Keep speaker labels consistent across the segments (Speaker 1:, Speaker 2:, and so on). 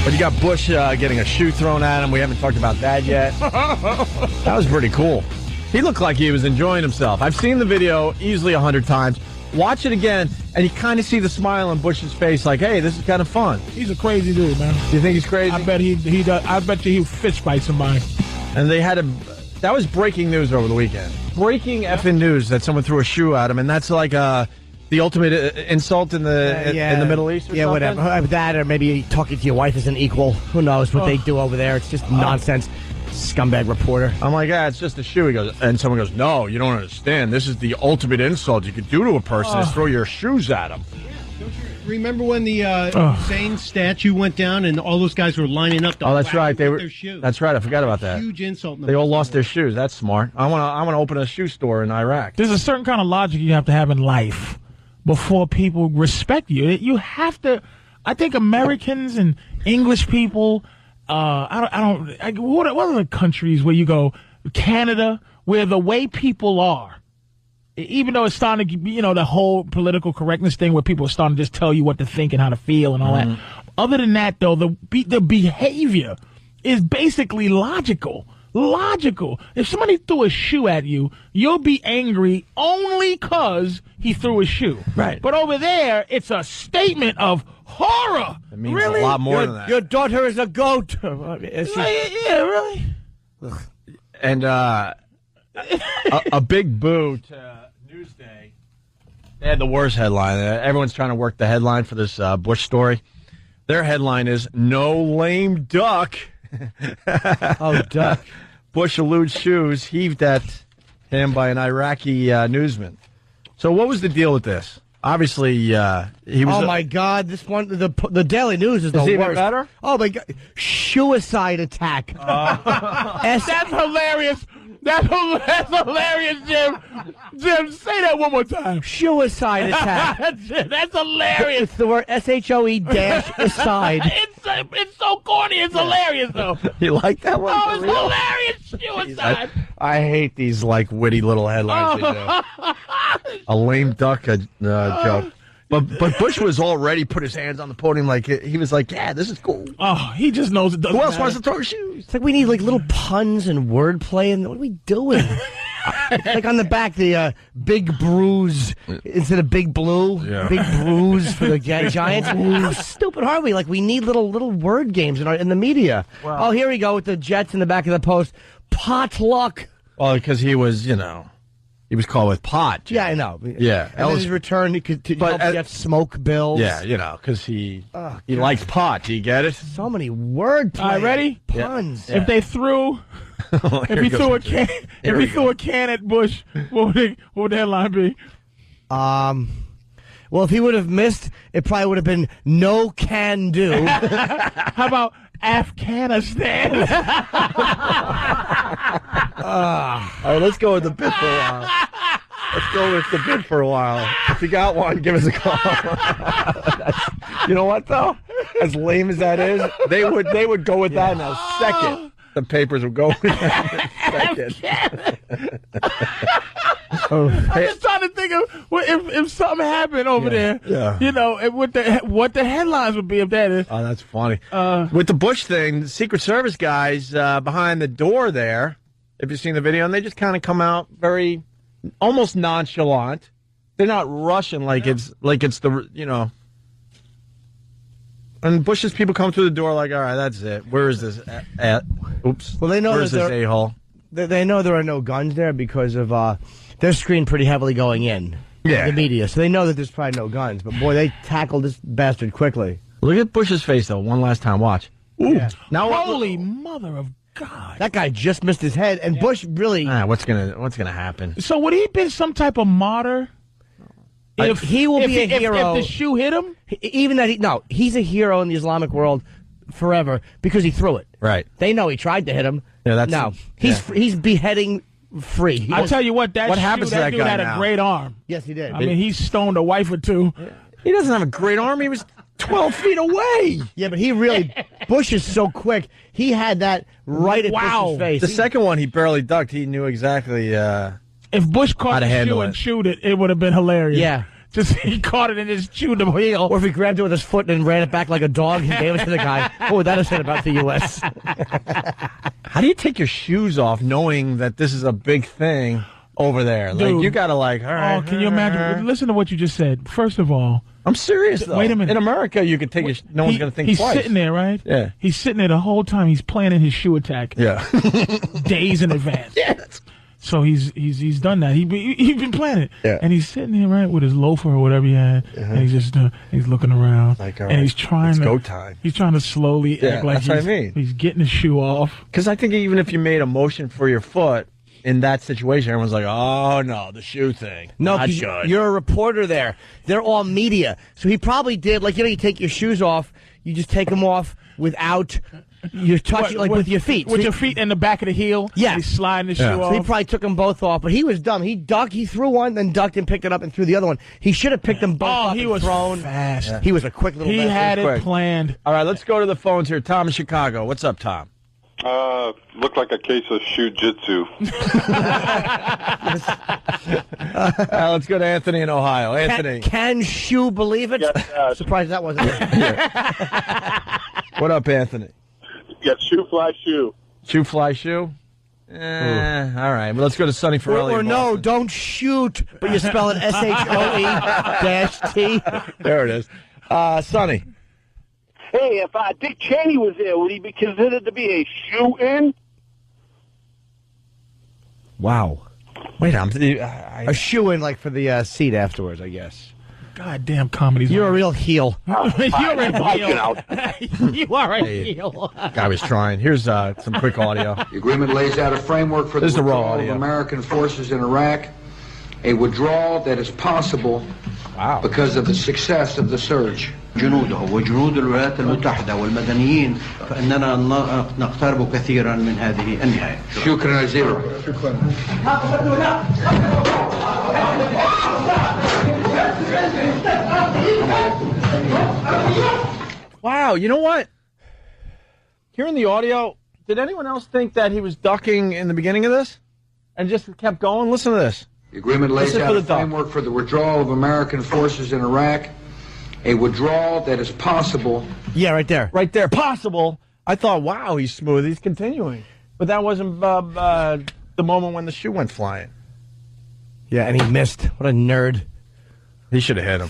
Speaker 1: But you got Bush getting a shoe thrown at him. We haven't talked about that yet. That was pretty cool. He looked like he was enjoying himself. I've seen the video easily 100 times. Watch it again, and you kind of see the smile on Bush's face, like, "Hey, this is kind of fun."
Speaker 2: He's a crazy dude, man.
Speaker 1: Do you think he's crazy?
Speaker 2: I bet he does. I bet you he fist fight somebody.
Speaker 1: And they had that was breaking news over the weekend. Breaking effing news that someone threw a shoe at him, and that's like the ultimate insult in the Middle East. Or
Speaker 3: yeah,
Speaker 1: something?
Speaker 3: whatever. That, or maybe talking to your wife as an equal. Who knows what they do over there? It's just nonsense. Scumbag reporter.
Speaker 1: I'm like, it's just a shoe. He goes, and someone goes, "No, you don't understand. This is the ultimate insult you could do to a person is throw your shoes at them."
Speaker 4: Remember when the Hussein statue went down and all those guys were lining up to
Speaker 1: that's right. They were.
Speaker 4: Their shoes.
Speaker 1: That's right. I forgot about that.
Speaker 4: Huge insult.
Speaker 1: They all lost their shoes. That's smart. I want to open a shoe store in Iraq.
Speaker 2: There's a certain kind of logic you have to have in life before people respect you. You have to. I think Americans and English people. What are the countries where you go? Canada, where the way people are, even though it's starting to, the whole political correctness thing where people are starting to just tell you what to think and how to feel and all that. Other than that, though, the behavior is basically logical. Logical. If somebody threw a shoe at you, you'll be angry only because he threw a shoe.
Speaker 1: Right.
Speaker 2: But over there, it's a statement of horror.
Speaker 1: It means
Speaker 2: really?
Speaker 1: a lot more than that.
Speaker 3: Your daughter is a goat.
Speaker 2: Yeah, really?
Speaker 1: And a big boo to Newsday. They had the worst headline. Everyone's trying to work the headline for this Bush story. Their headline is, "No lame duck."
Speaker 3: Oh, duck.
Speaker 1: Bush eludes shoes heaved at him by an Iraqi newsman. So what was the deal with this? Obviously, he was...
Speaker 3: Oh, my God. This one, the Daily News is the worst.
Speaker 1: Even better?
Speaker 3: Oh, my God. Suicide attack.
Speaker 2: That's hilarious. That's hilarious, Jim. Jim, say that one more time.
Speaker 3: Suicide attack.
Speaker 2: That's hilarious.
Speaker 3: It's the word SHOE-aside.
Speaker 2: It's so corny. It's hilarious, though.
Speaker 1: You like that one?
Speaker 2: Oh, it's hilarious. Suicide.
Speaker 1: I hate these, witty little headlines they do. A lame duck joke. But Bush was already put his hands on the podium he was like, "Yeah, this is cool."
Speaker 2: Oh, he just knows it doesn't
Speaker 1: Who else
Speaker 2: matter.
Speaker 1: wants to throw shoes?
Speaker 3: It's like we need little puns and wordplay, and what are we doing? Like on the back, the big bruise instead of big blue.
Speaker 1: Yeah.
Speaker 3: Big bruise for the Giants. How stupid are we? We need little word games in the media.
Speaker 1: Well,
Speaker 3: here we go with the Jets in the back of the post. Potluck.
Speaker 1: Well, because he was, he was called with pot. Jim.
Speaker 3: Yeah, I know.
Speaker 1: Yeah.
Speaker 3: And then his return, he could help get smoke bills.
Speaker 1: Yeah, because he likes pot. Do you get it?
Speaker 3: So many word
Speaker 2: All right, ready?
Speaker 3: puns.
Speaker 1: Yeah.
Speaker 2: If they threw, if he threw a can, at Bush, what would the headline be?
Speaker 3: Well, if he would have missed, it probably would have been no can do.
Speaker 2: How about Afghanistan?
Speaker 1: All right, let's go with the bit for a while. If you got one, give us a call. You know what, though? As lame as that is, they would go with that in a second. The papers would go with that in a second.
Speaker 2: I'm just trying to think of if something happened over there.
Speaker 1: Yeah.
Speaker 2: What the headlines would be if that is.
Speaker 1: Oh, that's funny. With the Bush thing, the Secret Service guys behind the door there, if you've seen the video, and they just kind of come out very, almost nonchalant. They're not rushing like it's the. And Bush's people come through the door all right, that's it. Where is this? Oops.
Speaker 3: Well, they know
Speaker 1: where's this a-hole?
Speaker 3: They know there are no guns there because of they're screened pretty heavily going in.
Speaker 1: Yeah.
Speaker 3: The media, so they know that there's probably no guns. But boy, they tackled this bastard quickly.
Speaker 1: Look at Bush's face though. One last time, watch. Ooh.
Speaker 3: Yeah.
Speaker 1: Now,
Speaker 2: Holy mother of God!
Speaker 3: That guy just missed his head, and Bush really.
Speaker 1: What's gonna happen?
Speaker 2: So would he been some type of martyr?
Speaker 3: If he will be a hero,
Speaker 2: if the shoe hit him,
Speaker 3: even that he's a hero in the Islamic world forever because he threw it.
Speaker 1: Right.
Speaker 3: They know he tried to hit him.
Speaker 1: Yeah,
Speaker 3: he's beheading free.
Speaker 2: I'll tell you what
Speaker 1: happens to that
Speaker 2: dude
Speaker 1: guy
Speaker 2: had
Speaker 1: now?
Speaker 2: a great arm.
Speaker 3: Yes, he did.
Speaker 2: I mean, he stoned a wife or two.
Speaker 1: He doesn't have a great arm. He was 12 feet away.
Speaker 3: Yeah, but he really Bush is so quick. He had that right at Bush's face.
Speaker 1: The second one, he barely ducked. He knew exactly.
Speaker 2: If Bush caught the shoe and chewed it, it would have been hilarious.
Speaker 3: Yeah.
Speaker 2: Just he caught it and just chewed the heel.
Speaker 3: Or if he grabbed it with his foot and ran it back like a dog and gave it to the guy. What would that have said about the U.S.?
Speaker 1: How do you take your shoes off knowing that this is a big thing over there?
Speaker 2: Dude,
Speaker 1: like, you got to all right.
Speaker 2: Oh, can you imagine? Listen to what you just said. First of all.
Speaker 1: I'm serious, though.
Speaker 2: Wait a minute.
Speaker 1: In America, you can take no one's going to think
Speaker 2: he's
Speaker 1: twice.
Speaker 2: He's sitting there, right?
Speaker 1: Yeah.
Speaker 2: He's sitting there the whole time. He's planning his shoe attack.
Speaker 1: Yeah.
Speaker 2: Days in advance.
Speaker 1: Yes.
Speaker 2: So he's done that. He's been planning it.
Speaker 1: Yeah.
Speaker 2: And he's sitting there, right, with his loafer or whatever he had, and he's just he's looking around,
Speaker 1: like, all
Speaker 2: and
Speaker 1: right,
Speaker 2: he's trying
Speaker 1: it's
Speaker 2: to
Speaker 1: go time.
Speaker 2: He's trying to slowly act like
Speaker 1: that's what I mean.
Speaker 2: He's getting his shoe off.
Speaker 1: Because I think even if you made a motion for your foot in that situation, everyone's like, "Oh no, the shoe thing."
Speaker 3: No,
Speaker 1: not
Speaker 3: 'cause
Speaker 1: good.
Speaker 3: You're a reporter there. They're all media, so he probably did like you take your shoes off. You just take them off without. You touch it like with your feet.
Speaker 2: With your feet in the back of the heel.
Speaker 3: Yeah.
Speaker 2: He's sliding the shoe
Speaker 3: So
Speaker 2: off.
Speaker 3: he probably took them both off, but he was dumb. He ducked, he threw one, then ducked and picked it up and threw the other one. He should have picked them both up
Speaker 2: he
Speaker 3: and
Speaker 2: was
Speaker 3: thrown.
Speaker 2: fast.
Speaker 3: Yeah. He was a quick little
Speaker 2: He
Speaker 3: bastard.
Speaker 2: had it
Speaker 1: quick.
Speaker 2: planned.
Speaker 1: All right, let's go to the phones here. Tom in Chicago. What's up, Tom?
Speaker 5: Looked like a case of shoe-jitsu.
Speaker 1: Let's go to Anthony in Ohio. Anthony.
Speaker 3: Can shoe believe it?
Speaker 5: Yes,
Speaker 3: Surprised that wasn't it.
Speaker 1: What up, Anthony?
Speaker 5: Yes, shoe fly shoe.
Speaker 1: Shoe fly shoe? All right. Well, let's go to Sonny Farrelly.
Speaker 3: Or
Speaker 1: in
Speaker 3: no,
Speaker 1: Boston.
Speaker 3: don't shoot, but you spell it SHOE-T.
Speaker 1: There it is. Sonny.
Speaker 6: Hey, if Dick Cheney was there, would he be considered to be a shoe-in?
Speaker 1: Wow. Wait,
Speaker 3: A shoe in like for the seat afterwards, I guess.
Speaker 2: Goddamn comedy.
Speaker 3: You're a real heel.
Speaker 2: You're a heel. You are a
Speaker 1: Hey.
Speaker 2: heel.
Speaker 1: I was trying. Here's some quick audio.
Speaker 7: The agreement lays out a framework for the
Speaker 1: This is the raw
Speaker 7: withdrawal of
Speaker 1: audio.
Speaker 7: American forces in Iraq, a withdrawal that is possible because of the success of the surge.
Speaker 8: جنوده وجنود الولايات المتحدة والمدنيين فإننا نقترب كثيرا من هذه النهاية.
Speaker 7: شكرا جزيلا.
Speaker 1: Wow, you know what? Hearing the audio, did anyone else think that he was ducking in the beginning of this? And just kept going? Listen to this.
Speaker 7: The agreement lays
Speaker 1: Listen
Speaker 7: out
Speaker 1: for
Speaker 7: a
Speaker 1: the duck.
Speaker 7: framework for the withdrawal of American forces in Iraq, a withdrawal that is possible.
Speaker 3: Yeah, right there.
Speaker 1: Right there. Possible. I thought, wow, he's smooth. He's continuing. But that wasn't the moment when the shoe went flying.
Speaker 3: Yeah, and he missed. What a nerd.
Speaker 1: He should have hit him.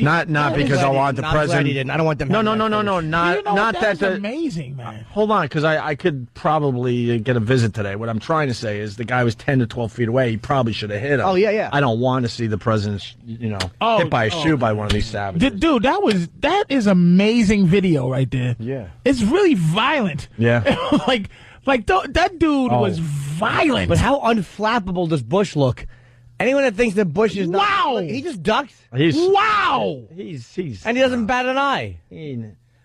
Speaker 1: Not because I want the
Speaker 3: Not
Speaker 1: president.
Speaker 3: glad he didn't. I don't want them.
Speaker 1: No.
Speaker 3: having that finish.
Speaker 1: Not
Speaker 2: You know,
Speaker 1: not
Speaker 2: that's
Speaker 1: that.
Speaker 2: amazing, man.
Speaker 1: Hold on, because I could probably get a visit today. What I'm trying to say is the guy was 10 to 12 feet away. He probably should have hit him.
Speaker 3: Oh, yeah.
Speaker 1: I don't want to see the president, hit by a shoe by one of these savages.
Speaker 2: Dude, that is amazing video right there.
Speaker 1: Yeah.
Speaker 2: It's really violent.
Speaker 1: Yeah.
Speaker 2: that dude
Speaker 1: Oh.
Speaker 2: was violent.
Speaker 3: But how unflappable does Bush look? Anyone that thinks that Bush is not...
Speaker 2: Wow.
Speaker 3: He just ducks,
Speaker 2: Wow.
Speaker 1: He's
Speaker 3: and he doesn't bat an eye.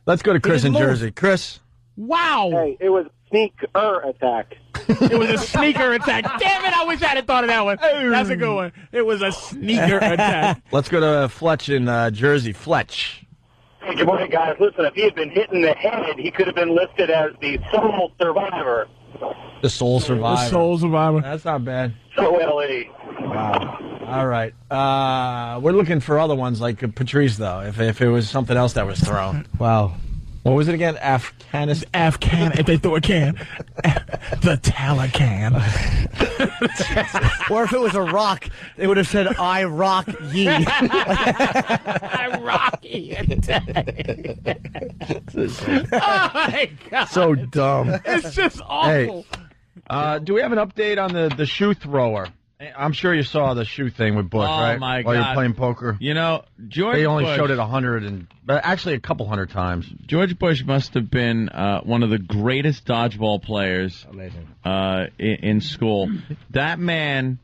Speaker 1: Let's go to Chris in
Speaker 3: didn't move.
Speaker 1: Jersey. Chris.
Speaker 2: Wow.
Speaker 6: Hey, it was a sneaker attack.
Speaker 2: It was a sneaker attack. Damn it, I wish I had thought of that one. That's a good one. It was a sneaker attack.
Speaker 1: Let's go to Fletch in Jersey. Fletch.
Speaker 6: Hey, good morning, guys. Listen, if he had been hit in the head, he could have been listed as the sole survivor.
Speaker 1: The Soul Survivor.
Speaker 2: The Soul Survivor.
Speaker 1: That's not bad.
Speaker 6: So LE.
Speaker 1: Wow. All right. We're looking for other ones like Patrice, though, if it was something else that was thrown.
Speaker 3: Wow.
Speaker 1: What was it again? Afghanistan?
Speaker 2: Afghan, if they threw a can. The Taliban.
Speaker 3: Or if it was a rock, they would have said, I rock ye.
Speaker 2: I rock you. Oh, my God.
Speaker 1: So dumb.
Speaker 2: It's just awful.
Speaker 1: Do we have an update on the shoe thrower? I'm sure you saw the shoe thing with Bush,
Speaker 9: Oh,
Speaker 1: right?
Speaker 9: my
Speaker 1: While you
Speaker 9: God.
Speaker 1: were playing poker.
Speaker 9: You know, George
Speaker 1: They only
Speaker 9: Bush,
Speaker 1: showed it 100 but actually a couple hundred times.
Speaker 9: George Bush must have been one of the greatest dodgeball players in school. That man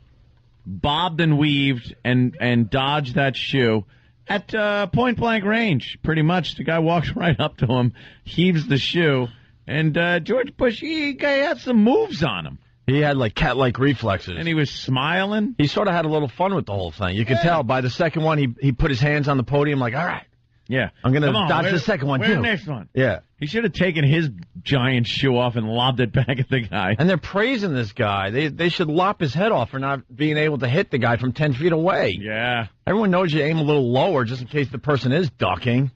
Speaker 9: bobbed and weaved and dodged that shoe at point blank range, pretty much. The guy walks right up to him, heaves the shoe, and George Bush, he had some moves on him.
Speaker 1: He had like cat-like reflexes.
Speaker 9: And he was smiling.
Speaker 1: He sort of had a little fun with the whole thing. You could tell by the second one, he put his hands on the podium like, all right.
Speaker 9: Yeah.
Speaker 1: I'm going to
Speaker 9: Come on,
Speaker 1: dodge
Speaker 9: where's
Speaker 1: the second one,
Speaker 9: where's
Speaker 1: too.
Speaker 9: the next one?
Speaker 1: Yeah.
Speaker 9: He should have taken his giant shoe off and lobbed it back at the guy.
Speaker 1: And they're praising this guy. They should lop his head off for not being able to hit the guy from 10 feet away.
Speaker 9: Yeah.
Speaker 1: Everyone knows you aim a little lower just in case the person is ducking.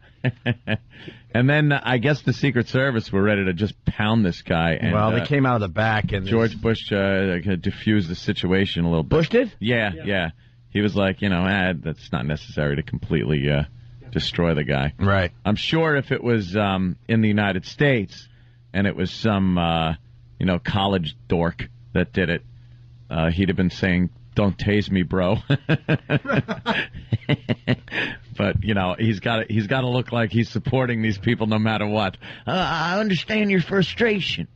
Speaker 9: And then I guess the Secret Service were ready to just pound this guy. And,
Speaker 1: well, they came out of the back. And
Speaker 9: George Bush diffused the situation a little bit.
Speaker 3: Bush did?
Speaker 9: Yeah. He was like, that's not necessary to completely destroy the guy.
Speaker 1: Right.
Speaker 9: I'm sure if it was in the United States and it was some, college dork that did it, he'd have been saying, "Don't tase me, bro." But he's got to look like he's supporting these people no matter what. I understand your frustration.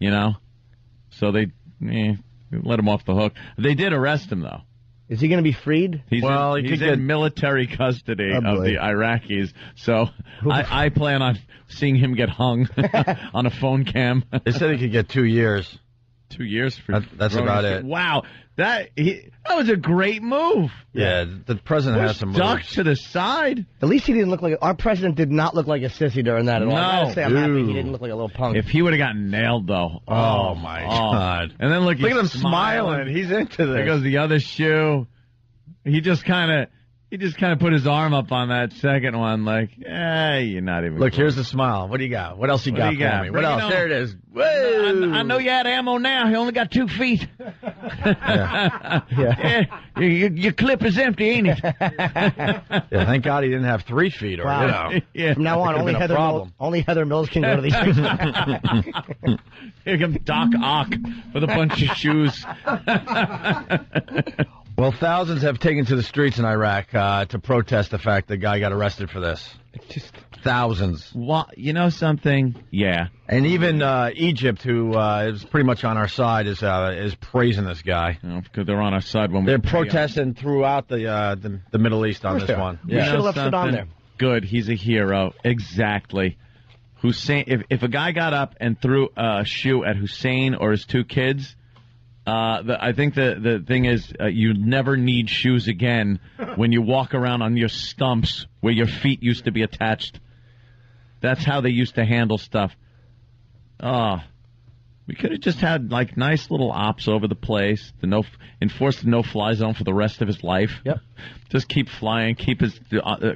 Speaker 9: So they let him off the hook. They did arrest him though.
Speaker 3: Is he going to be freed?
Speaker 9: He's in military custody of the Iraqis, so I plan on seeing him get hung on a phone cam.
Speaker 1: They said he could get 2 years.
Speaker 9: 2 years for
Speaker 1: that's about it.
Speaker 9: Wow, that was a great move.
Speaker 1: Yeah, the president has some moves.
Speaker 9: Duck to the side.
Speaker 3: At least he didn't look like our president did not look like a sissy during that at all. I gotta say, I'm happy he didn't look like a little punk.
Speaker 9: If he would have gotten nailed, though.
Speaker 1: Oh my God!
Speaker 9: And then look
Speaker 1: at him smiling. He's into this.
Speaker 9: There goes the other shoe. He just kind of put his arm up on that second one, like, you're not even.
Speaker 1: Look, here's the smile. What do you got? What else you got for me? What else? There it is.
Speaker 9: Whoa. I know you had ammo now. He only got 2 feet. Yeah. Your clip is empty, ain't it?
Speaker 1: Yeah, thank God he didn't have 3 feet. Or,
Speaker 3: Yeah. From now on, only Heather Mills can go to these things.
Speaker 9: Here comes Doc Ock with a bunch of shoes.
Speaker 1: Well, thousands have taken to the streets in Iraq to protest the fact the guy got arrested for this. Just thousands.
Speaker 9: Well, you know something? Yeah.
Speaker 1: And even Egypt, who is pretty much on our side, is praising this guy.
Speaker 9: Because they're on our side when
Speaker 1: they're protesting throughout the Middle East on this one.
Speaker 3: We should have left it on there.
Speaker 9: Good. He's a hero. Exactly. Hussein. If a guy got up and threw a shoe at Hussein or his 2 kids. I think the thing is you never need shoes again when you walk around on your stumps where your feet used to be attached. That's how they used to handle stuff. We could have just had like nice little ops over the place. Enforce the no-fly zone for the rest of his life.
Speaker 3: Yep.
Speaker 9: Just keep flying, keep his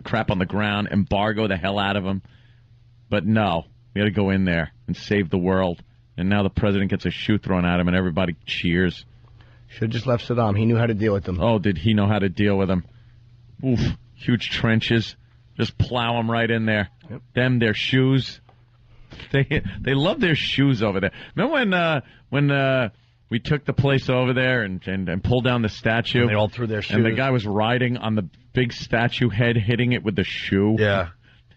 Speaker 9: crap on the ground, embargo the hell out of him. But no, we got to go in there and save the world. And now the president gets a shoe thrown at him, and everybody cheers.
Speaker 3: Should have just left Saddam. He knew how to deal with them.
Speaker 9: Oh, did he know how to deal with them? Oof, huge trenches. Just plow them right in there. Yep. Their shoes. They love their shoes over there. Remember when we took the place over there and pulled down the statue?
Speaker 1: And they all threw their shoes.
Speaker 9: And the guy was riding on the big statue head, hitting it with the shoe.
Speaker 1: Yeah.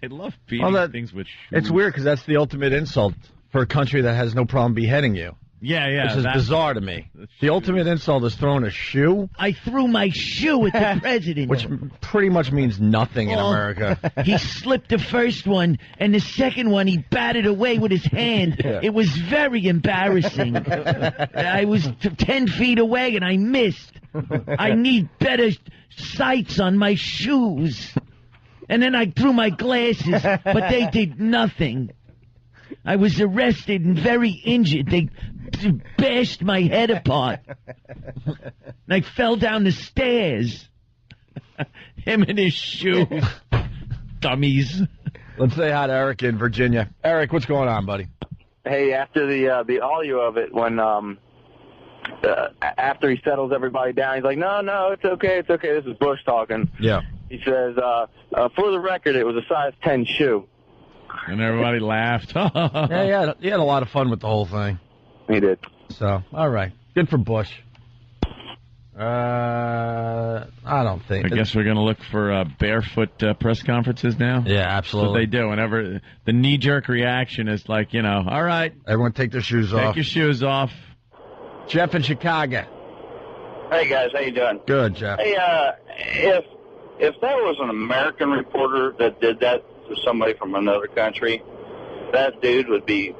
Speaker 9: They love beating things with shoes.
Speaker 1: It's weird because that's the ultimate insult for a country that has no problem beheading you.
Speaker 9: Yeah.
Speaker 1: Which is bizarre to me. The ultimate insult is throwing a shoe.
Speaker 10: I threw my shoe at the president.
Speaker 1: Which pretty much means nothing in America.
Speaker 10: He slipped the first one, and the second one he batted away with his hand.
Speaker 1: Yeah.
Speaker 10: It was very embarrassing. I was 10 feet away, and I missed. I need better sights on my shoes. And then I threw my glasses, but they did nothing. I was arrested and very injured. They bashed my head apart. And I fell down the stairs. Him and his shoes. Dummies.
Speaker 1: Let's say hi to Eric in Virginia. Eric, what's going on, buddy?
Speaker 6: Hey, after the audio of it, when after he settles everybody down, he's like, no, it's okay. This is Bush talking.
Speaker 1: Yeah.
Speaker 6: He says, for the record, it was a size 10 shoe.
Speaker 9: And everybody laughed.
Speaker 1: Yeah, he had a lot of fun with the whole thing.
Speaker 6: He did.
Speaker 1: So, all right. Good for Bush. I don't think.
Speaker 9: I guess we're going to look for barefoot press conferences now?
Speaker 1: Yeah, absolutely.
Speaker 9: That's what they do. Whenever the knee-jerk reaction is like, all right.
Speaker 1: Everyone take their shoes off.
Speaker 9: Take your shoes off.
Speaker 1: Jeff in Chicago.
Speaker 6: Hey, guys. How you doing?
Speaker 1: Good, Jeff.
Speaker 6: Hey, if there was an American reporter that did that to somebody from another country, that dude would be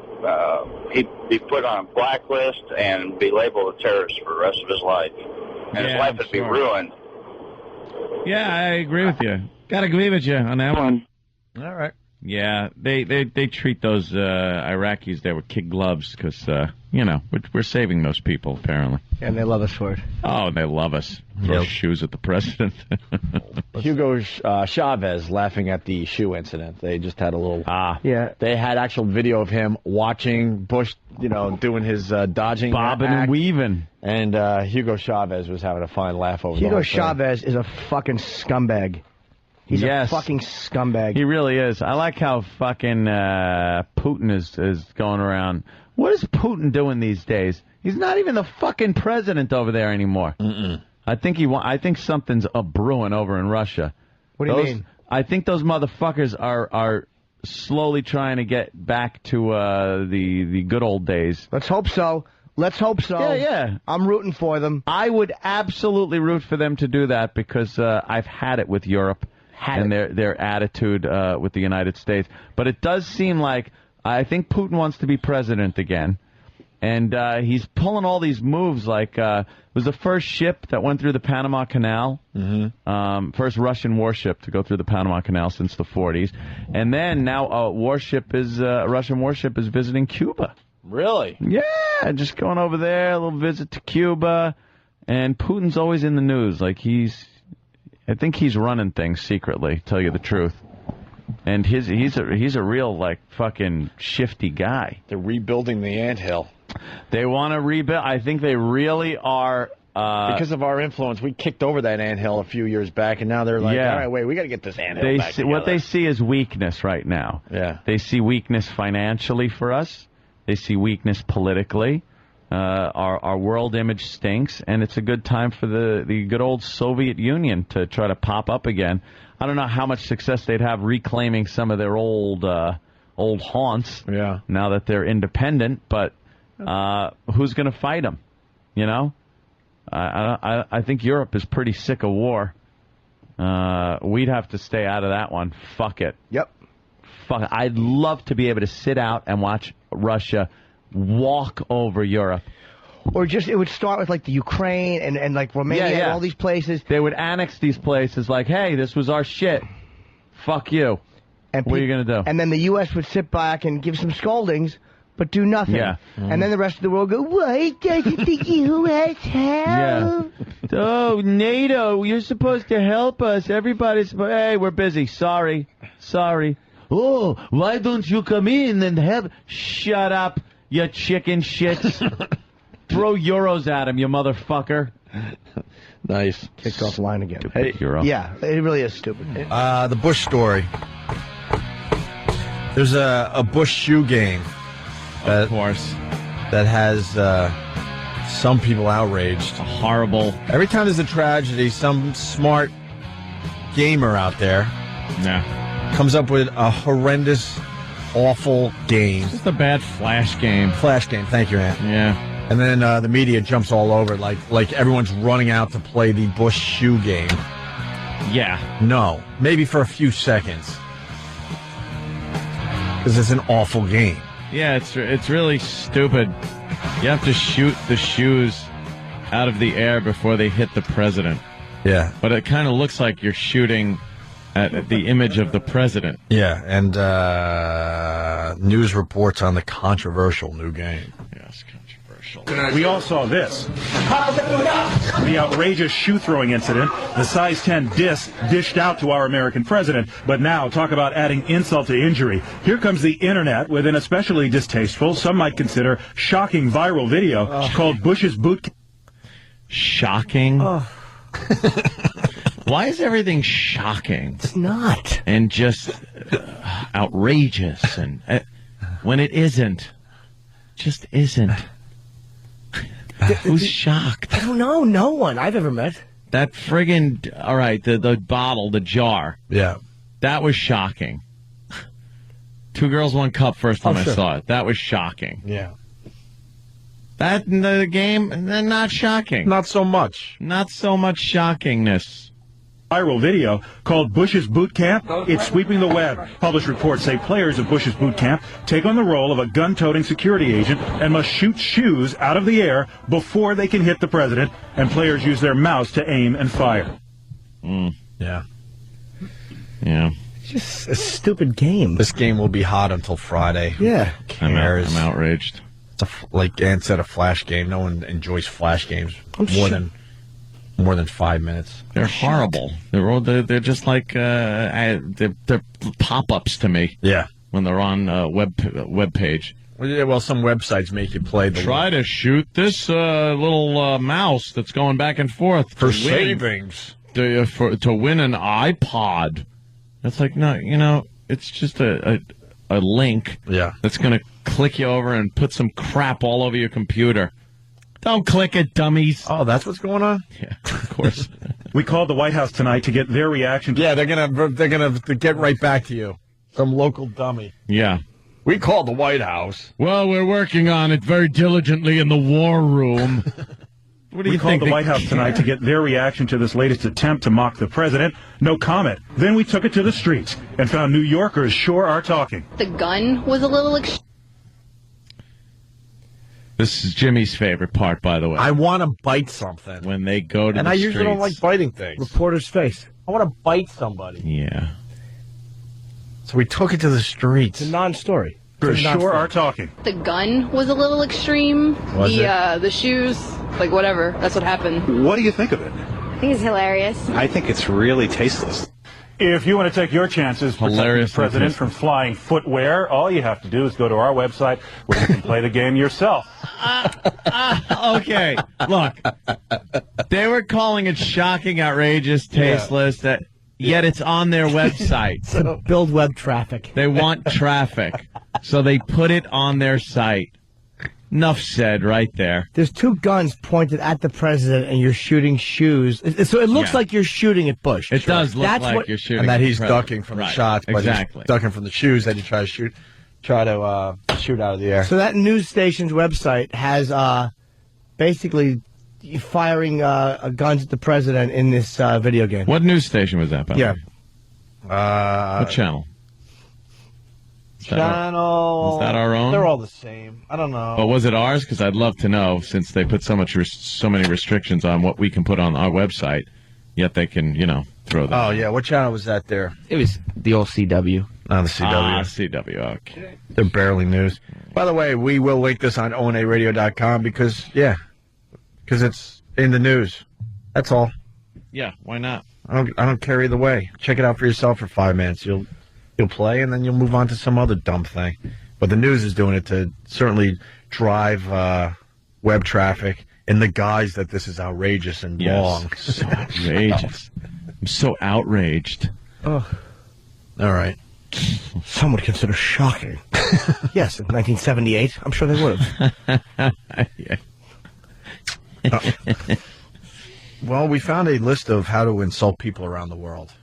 Speaker 6: he'd be put on a blacklist and be labeled a terrorist for the rest of his life, and his life would be ruined.
Speaker 9: Yeah, I agree with you. Got to agree with you on that one.
Speaker 1: All right.
Speaker 9: Yeah, they treat those Iraqis there with kid gloves because, we're saving those people, apparently.
Speaker 3: And they love us for it.
Speaker 9: Oh, they love us. Throw shoes at the president.
Speaker 1: Hugo Chavez laughing at the shoe incident. They just had a little...
Speaker 3: Yeah.
Speaker 1: They had actual video of him watching Bush, doing his dodging.
Speaker 9: Bobbing and weaving.
Speaker 1: And Hugo Chavez was having a fine laugh over
Speaker 3: Hugo Chavez is a fucking scumbag. He's a fucking scumbag.
Speaker 9: He really is. I like how fucking Putin is going around. What is Putin doing these days? He's not even the fucking president over there anymore. I think something's brewing over in Russia.
Speaker 3: What do you mean?
Speaker 9: I think those motherfuckers are slowly trying to get back to the good old days.
Speaker 3: Let's hope so.
Speaker 9: Yeah.
Speaker 3: I'm rooting for them.
Speaker 9: I would absolutely root for them to do that because I've had it with Europe. Their attitude with the United States. But it does seem like I think Putin wants to be president again. And he's pulling all these moves like it was the first ship that went through the Panama Canal. First Russian warship to go through the Panama Canal since the 40s. And then now a Russian warship is visiting Cuba.
Speaker 1: Really?
Speaker 9: Yeah, just going over there, a little visit to Cuba. And Putin's always in the news. Like I think he's running things secretly, tell you the truth. And he's a real, like, fucking shifty guy.
Speaker 1: They're rebuilding the anthill.
Speaker 9: They want to rebuild. I think they really are.
Speaker 1: Because of our influence, we kicked over that anthill a few years back, and now they're like, all right, wait, we got to get this anthill back together.
Speaker 9: What they see is weakness right now.
Speaker 1: Yeah.
Speaker 9: They see weakness financially for us. They see weakness politically. Our world image stinks, and it's a good time for the good old Soviet Union to try to pop up again. I don't know how much success they'd have reclaiming some of their old haunts now that they're independent, but who's going to fight them? I think Europe is pretty sick of war. We'd have to stay out of that one. Fuck it.
Speaker 3: Yep.
Speaker 9: Fuck it. I'd love to be able to sit out and watch Russia walk over Europe.
Speaker 3: Or it would start with, like, the Ukraine and like, Romania and all these places.
Speaker 9: They would annex these places like, hey, this was our shit. Fuck you.
Speaker 3: And
Speaker 9: what are you going to do?
Speaker 3: And then the U.S. would sit back and give some scoldings, but do nothing.
Speaker 9: Yeah.
Speaker 3: And then the rest of the world go, why doesn't the U.S. help?
Speaker 9: Yeah. Oh, NATO, you're supposed to help us. Everybody's, hey, we're busy. Sorry. Oh, why don't you come in and help? Shut up, you chicken shits. Throw euros at him, you motherfucker.
Speaker 1: Nice.
Speaker 3: Kicked offline again.
Speaker 9: Stupid hero.
Speaker 3: Yeah, it really is stupid.
Speaker 1: The Bush story. There's a Bush shoe game.
Speaker 9: Of course.
Speaker 1: That has some people outraged.
Speaker 9: Horrible.
Speaker 1: Every time there's a tragedy, some smart gamer out there comes up with a horrendous, awful game.
Speaker 9: It's just a bad flash game.
Speaker 1: Flash game. Thank you, Ant.
Speaker 9: Yeah.
Speaker 1: And then the media jumps all over it, like everyone's running out to play the Bush shoe game.
Speaker 9: Yeah.
Speaker 1: No. Maybe for a few seconds. Because it's an awful game.
Speaker 9: Yeah, it's really stupid. You have to shoot the shoes out of the air before they hit the president.
Speaker 1: Yeah.
Speaker 9: But it kind of looks like you're shooting at the image of the president.
Speaker 1: Yeah, and news reports on the controversial new game.
Speaker 9: Yes, controversial.
Speaker 11: We all saw this. The outrageous shoe-throwing incident, the size 10 disc dished out to our American president. But now, talk about adding insult to injury. Here comes the internet with an especially distasteful, some might consider shocking viral video called Bush's Boot Camp.
Speaker 9: Shocking? Why is everything shocking?
Speaker 3: It's not.
Speaker 9: And just outrageous, and when it isn't. Just isn't. Who's shocked?
Speaker 3: I don't know. No one I've ever met.
Speaker 9: That friggin'... All right, the bottle, the jar.
Speaker 1: Yeah.
Speaker 9: That was shocking. 2 Girls, 1 Cup first time I
Speaker 3: sure.
Speaker 9: saw it. That was shocking.
Speaker 1: Yeah.
Speaker 9: That in the game, not shocking.
Speaker 1: Not so much.
Speaker 9: Not so much shockingness.
Speaker 11: Viral video called Bush's Boot Camp. It's sweeping the web. Published reports say players of Bush's Boot Camp take on the role of a gun-toting security agent and must shoot shoes out of the air before they can hit the president, and players use their mouse to aim and fire.
Speaker 1: Yeah.
Speaker 9: Yeah.
Speaker 3: just a stupid game.
Speaker 1: This game will be hot until Friday.
Speaker 3: Yeah.
Speaker 9: I'm outraged.
Speaker 1: It's like Ann said, a flash game. No one enjoys flash games more than 5 minutes.
Speaker 9: They're horrible. They're just like they're pop-ups to me.
Speaker 1: Yeah.
Speaker 9: When they're on web page.
Speaker 1: Well, some websites make you play the
Speaker 9: Try to shoot this little mouse that's going back and forth
Speaker 1: for savings
Speaker 9: to win an iPod. It's like, no, it's just a link.
Speaker 1: Yeah.
Speaker 9: That's going to click you over and put some crap all over your computer. Don't click it, dummies.
Speaker 1: Oh, that's what's going on?
Speaker 9: Yeah, of course.
Speaker 11: We called the White House tonight to get their reaction.
Speaker 1: Yeah, they're gonna get right back to you. Some local dummy.
Speaker 9: Yeah.
Speaker 1: We called the White House.
Speaker 9: Well, we're working on it very diligently in the war room. What do you think?
Speaker 11: We called the White House tonight to get their reaction to this latest attempt to mock the president. No comment. Then we took it to the streets and found New Yorkers sure are talking.
Speaker 12: The gun was a little
Speaker 9: This is Jimmy's favorite part, by the way.
Speaker 1: I want to bite something.
Speaker 9: When they go to
Speaker 1: and
Speaker 9: the
Speaker 1: I
Speaker 9: streets.
Speaker 1: usually don't like biting things.
Speaker 3: Reporter's face.
Speaker 1: I want to bite somebody.
Speaker 9: Yeah.
Speaker 1: So we took it to the streets.
Speaker 3: It's a non-story.
Speaker 11: They sure are talking.
Speaker 12: The gun was a little extreme.
Speaker 1: Was
Speaker 12: the shoes, like whatever. That's what happened.
Speaker 11: What do you think of it?
Speaker 13: I think it's hilarious.
Speaker 14: I think it's really tasteless.
Speaker 11: If you want to take your chances protecting the president from flying footwear, all you have to do is go to our website where you can play the game yourself.
Speaker 9: Okay, look. They were calling it shocking, outrageous, tasteless, yet it's on their website.
Speaker 3: So build web traffic.
Speaker 9: They want traffic, so they put it on their site. Enough said right there.
Speaker 3: There's two guns pointed at the president, and you're shooting shoes. So it looks like you're shooting at Bush.
Speaker 9: It does look like you're shooting.
Speaker 1: And that
Speaker 9: at
Speaker 1: he's
Speaker 9: the president.
Speaker 1: ducking from the
Speaker 9: Right.
Speaker 1: shots. But
Speaker 9: Exactly.
Speaker 1: he's ducking from the shoes that he try to shoot out of the air.
Speaker 3: So that news station's website has basically firing guns at the president in this video game.
Speaker 9: What news station was that, by the way? What channel?
Speaker 1: Channel.
Speaker 9: Is that our own?
Speaker 1: They're all the same. I don't know.
Speaker 9: But was it ours? Because I'd love to know, since they put so many restrictions on what we can put on our website, yet they can, throw that.
Speaker 1: Oh, yeah. What channel was that there?
Speaker 3: It was the old CW.
Speaker 1: Oh, the CW.
Speaker 9: CW, okay.
Speaker 1: They're barely news. By the way, we will link this on onaradio.com because it's in the news. That's all.
Speaker 9: Yeah, why not?
Speaker 1: I don't care either way. Check it out for yourself for 5 minutes. You'll play, and then you'll move on to some other dumb thing. But the news is doing it to certainly drive web traffic in the guise that this is outrageous and wrong.
Speaker 9: So outrageous. I'm so outraged.
Speaker 3: Oh.
Speaker 1: All right.
Speaker 3: Some would consider shocking. Yes, in 1978, I'm sure they would have.
Speaker 1: Well, we found a list of how to insult people around the world.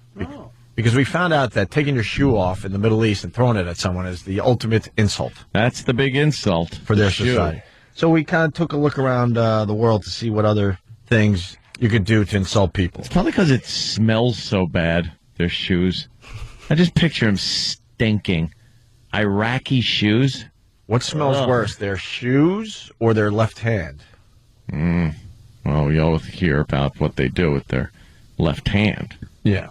Speaker 1: Because we found out that taking your shoe off in the Middle East and throwing it at someone is the ultimate insult.
Speaker 9: That's the big insult
Speaker 1: for their society. So we kind of took a look around the world to see what other things you could do to insult people.
Speaker 9: It's probably because it smells so bad, their shoes. I just picture them stinking. Iraqi shoes?
Speaker 1: What smells worse, their shoes or their left hand?
Speaker 9: Well, we all hear about what they do with their left hand.
Speaker 1: Yeah.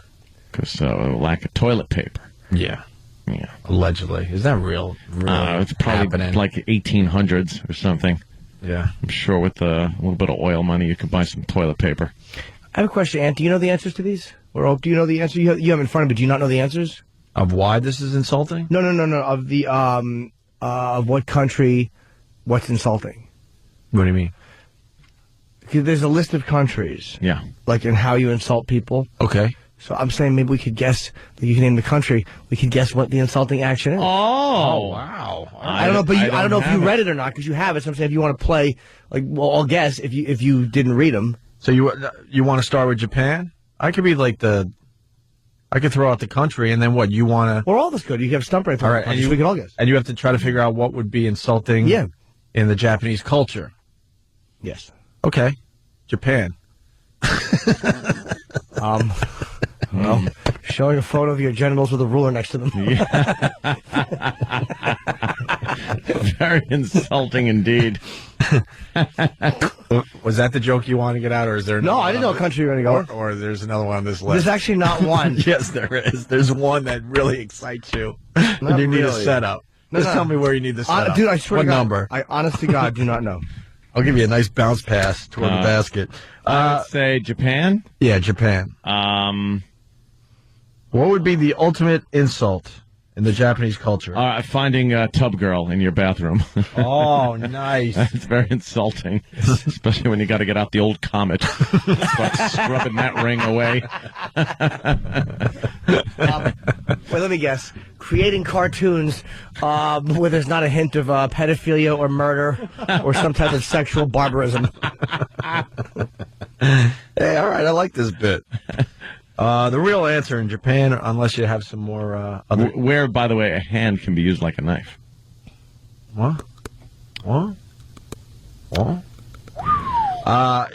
Speaker 9: Because lack of toilet paper.
Speaker 1: Yeah.
Speaker 9: Yeah.
Speaker 1: Allegedly. Is that real?
Speaker 9: It's probably
Speaker 1: happening?
Speaker 9: like 1800s or something.
Speaker 1: Yeah.
Speaker 9: I'm sure with a little bit of oil money, you can buy some toilet paper.
Speaker 3: I have a question, Ant. Do you know the answers to these? Or do you know the answer? You have them in front of you, but do you not know the answers?
Speaker 1: Of why this is insulting?
Speaker 3: No. Of the of what country, what's insulting?
Speaker 1: What do you mean?
Speaker 3: Because there's a list of countries.
Speaker 9: Yeah.
Speaker 3: Like in how you insult people.
Speaker 1: Okay.
Speaker 3: So I'm saying maybe we could guess, you can name the country, we could guess what the insulting action is.
Speaker 9: Oh,
Speaker 1: wow.
Speaker 3: I don't know, but I don't know if you read it or not, because you have it. So I'm saying if you want to play, I'll guess if you didn't read them.
Speaker 1: So you want to start with Japan? I could be like I could throw out the country, and then what? You want to?
Speaker 3: Well, all this good. You have stump right.
Speaker 1: All right, and
Speaker 3: we can all guess.
Speaker 1: And you have to try to figure out what would be insulting.
Speaker 3: Yeah.
Speaker 1: In the Japanese culture.
Speaker 3: Yes.
Speaker 1: Okay. Japan.
Speaker 3: Well, showing a photo of your genitals with a ruler next to them.
Speaker 9: Very insulting indeed.
Speaker 1: Was that the joke you want to get out, or is there?
Speaker 3: No, I didn't know what country you were going to
Speaker 1: Or there's another one on this list.
Speaker 3: There's actually not one.
Speaker 1: Yes, there is. There's one that really excites you.
Speaker 3: Not
Speaker 1: and you need a
Speaker 3: really.
Speaker 1: setup. Just tell me where you need the setup.
Speaker 3: Dude, I swear
Speaker 1: what
Speaker 3: to God,
Speaker 1: number?
Speaker 3: I honest to God do not know.
Speaker 1: I'll give you a nice bounce pass toward the basket.
Speaker 9: I would say Japan.
Speaker 1: Yeah, Japan. What would be the ultimate insult in the Japanese culture?
Speaker 9: Finding a tub girl in your bathroom.
Speaker 1: Oh, nice.
Speaker 9: That's very insulting, especially when you got to get out the old Comet. Start scrubbing that ring away.
Speaker 3: Wait, let me guess. Creating cartoons where there's not a hint of pedophilia or murder or some type of sexual barbarism.
Speaker 1: Hey, all right, I like this bit. The real answer in Japan, unless you have some more other...
Speaker 9: Where, by the way, a hand can be used like a knife.
Speaker 1: What?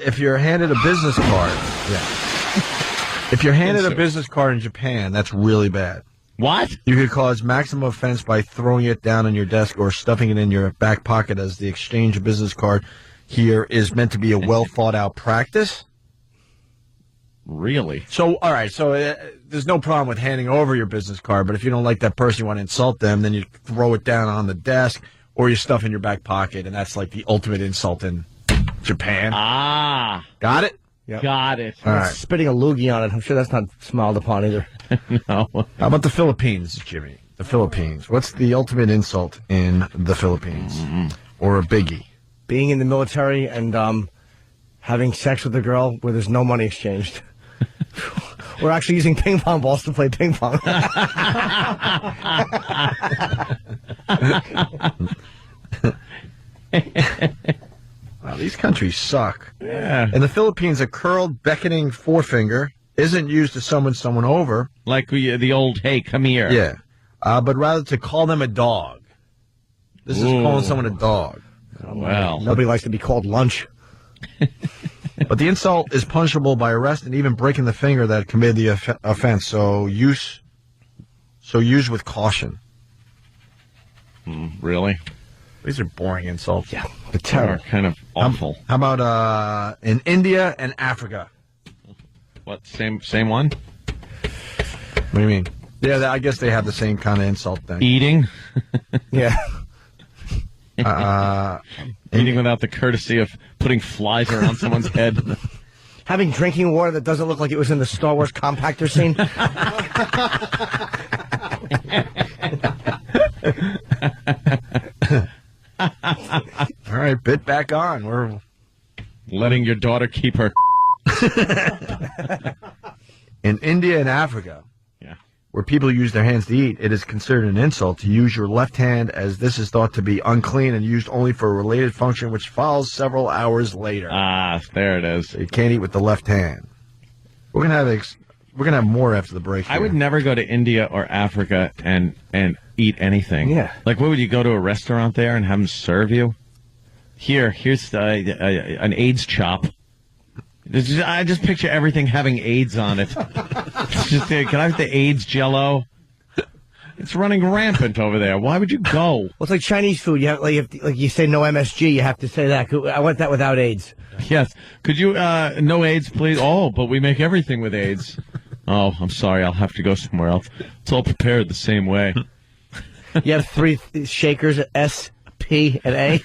Speaker 1: If you're handed a business card... Yeah. If you're handed a business card in Japan, that's really bad.
Speaker 9: What?
Speaker 1: You could cause maximum offense by throwing it down on your desk or stuffing it in your back pocket, as the exchange of business card here is meant to be a well-thought-out practice.
Speaker 9: Really?
Speaker 1: So, all right, so there's no problem with handing over your business card, but if you don't like that person, you want to insult them, then you throw it down on the desk or you stuff in your back pocket, and that's like the ultimate insult in Japan.
Speaker 9: Ah.
Speaker 1: Got it?
Speaker 3: Yep.
Speaker 9: Got it.
Speaker 1: All right.
Speaker 3: Spitting a loogie on it, I'm sure that's not smiled upon either.
Speaker 9: No.
Speaker 1: How about the Philippines, Jimmy? The Philippines. What's the ultimate insult in the Philippines? Or a biggie?
Speaker 3: Being in the military and having sex with a girl where there's no money exchanged. We're actually using ping pong balls to play ping pong.
Speaker 1: Wow, these countries suck.
Speaker 9: Yeah.
Speaker 1: In the Philippines, a curled, beckoning forefinger isn't used to summon someone over.
Speaker 9: Like the old, hey, come here.
Speaker 1: Yeah. But rather to call them a dog. This is calling someone a dog.
Speaker 9: Well.
Speaker 3: Nobody likes to be called lunch.
Speaker 1: But the insult is punishable by arrest and even breaking the finger that committed the offense. So use with caution.
Speaker 9: Really?
Speaker 1: These are boring insults.
Speaker 3: Yeah,
Speaker 9: They are kind of awful.
Speaker 1: How about in India and Africa?
Speaker 9: What, same one?
Speaker 1: What do you mean? Yeah, I guess they have the same kind of insult thing.
Speaker 9: Eating?
Speaker 3: Yeah.
Speaker 9: Eating without the courtesy of putting flies around someone's head.
Speaker 3: Having drinking water that doesn't look like it was in the Star Wars compactor scene.
Speaker 1: All right, bit back on. We're
Speaker 9: letting your daughter keep her.
Speaker 1: In India and Africa, where people use their hands to eat, it is considered an insult to use your left hand, as this is thought to be unclean and used only for a related function, which follows several hours later.
Speaker 9: Ah, there it is.
Speaker 1: So you can't eat with the left hand. We're gonna have more after the break.
Speaker 9: I would never go to India or Africa and eat anything.
Speaker 3: Yeah.
Speaker 9: Like, what would you go to a restaurant there and have them serve you? Here's an AIDS chop. I just picture everything having AIDS on it. It's just, can I have the AIDS Jello? It's running rampant over there. Why would you go?
Speaker 3: Well, it's like Chinese food. You have, like you say no MSG. You have to say that. I want that without AIDS.
Speaker 9: Yes. Could you, no AIDS, please? Oh, but we make everything with AIDS. Oh, I'm sorry. I'll have to go somewhere else. It's all prepared the same way.
Speaker 3: You have 3 shakers, S, P, and A.